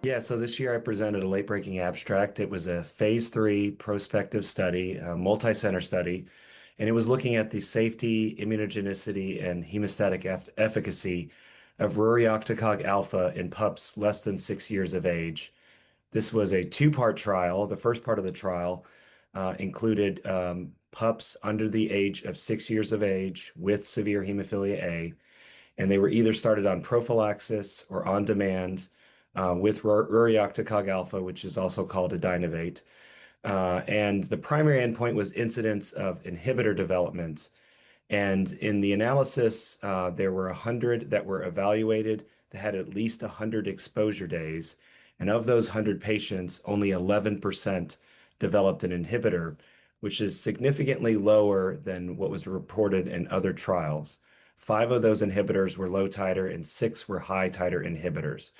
Yeah, so this year I presented a late-breaking abstract. It was a phase 3 prospective study, a multi-center study, and it was looking at the safety, immunogenicity, and hemostatic efficacy of Rurioctocog alpha in pups less than 6 years of age. This was a two-part trial. The first part of the trial included pups under the age of 6 years of age with severe hemophilia A, and they were either started on prophylaxis or on demand with Rurioctocog alpha, which is also called Adynovate. And the primary endpoint was incidence of inhibitor development. And in the analysis, there were 100 that were evaluated that had at least 100 exposure days. And of those 100 patients, only 11% developed an inhibitor, which is significantly lower than what was reported in other trials. 5 of those inhibitors were low titer and 6 were high titer inhibitors.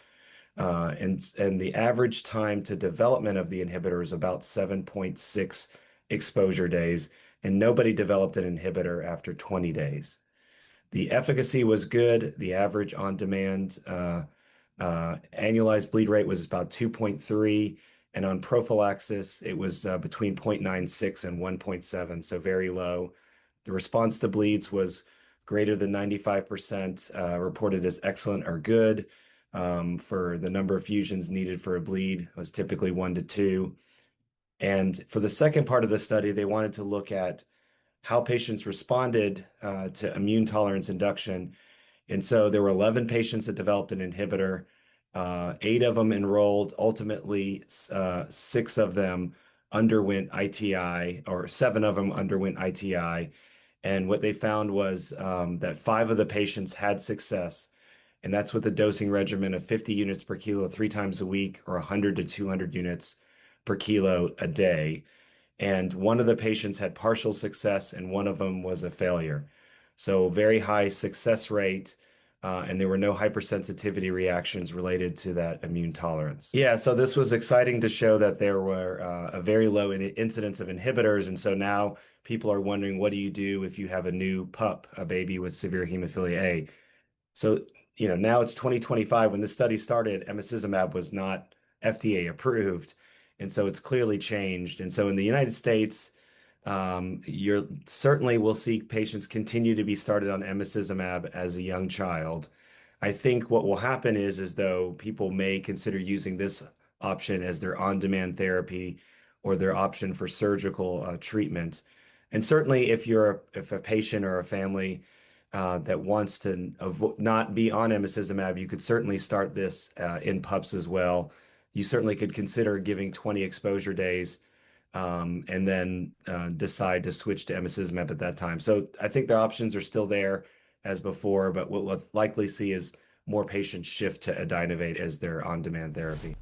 And the average time to development of the inhibitor is about 7.6 exposure days, and nobody developed an inhibitor after 20 days. The efficacy was good. The average on-demand annualized bleed rate was about 2.3, and on prophylaxis, it was between 0.96 and 1.7, so very low. The response to bleeds was greater than 95%, reported as excellent or good. For the number of fusions needed for a bleed, it was typically 1 to 2. And for the second part of the study, they wanted to look at how patients responded to immune tolerance induction. And so there were 11 patients that developed an inhibitor. 8 of them enrolled. Ultimately, 6 of them underwent ITI, or 7 of them underwent ITI. And what they found was that 5 of the patients had success. And that's with a dosing regimen of 50 units per kilo 3 times a week, or 100 to 200 units per kilo a day. And one of the patients had partial success and one of them was a failure. So very high success rate, and there were no hypersensitivity reactions related to that immune tolerance. Yeah, so this was exciting to show that there were a very low incidence of inhibitors. And so now people are wondering, what do you do if you have a new pup, a baby with severe hemophilia A? So, now it's 2025. When this study started, emicizumab was not FDA approved. And so it's clearly changed. And so in the United States, you certainly will see patients continue to be started on emicizumab as a young child. I think what will happen is though people may consider using this option as their on-demand therapy or their option for surgical treatment. And certainly if a patient or a family that wants to not be on emicizumab, you could certainly start this in pups as well. You certainly could consider giving 20 exposure days and then decide to switch to emicizumab at that time. So I think the options are still there as before, but what we'll likely see is more patients shift to Adynovate as their on-demand therapy.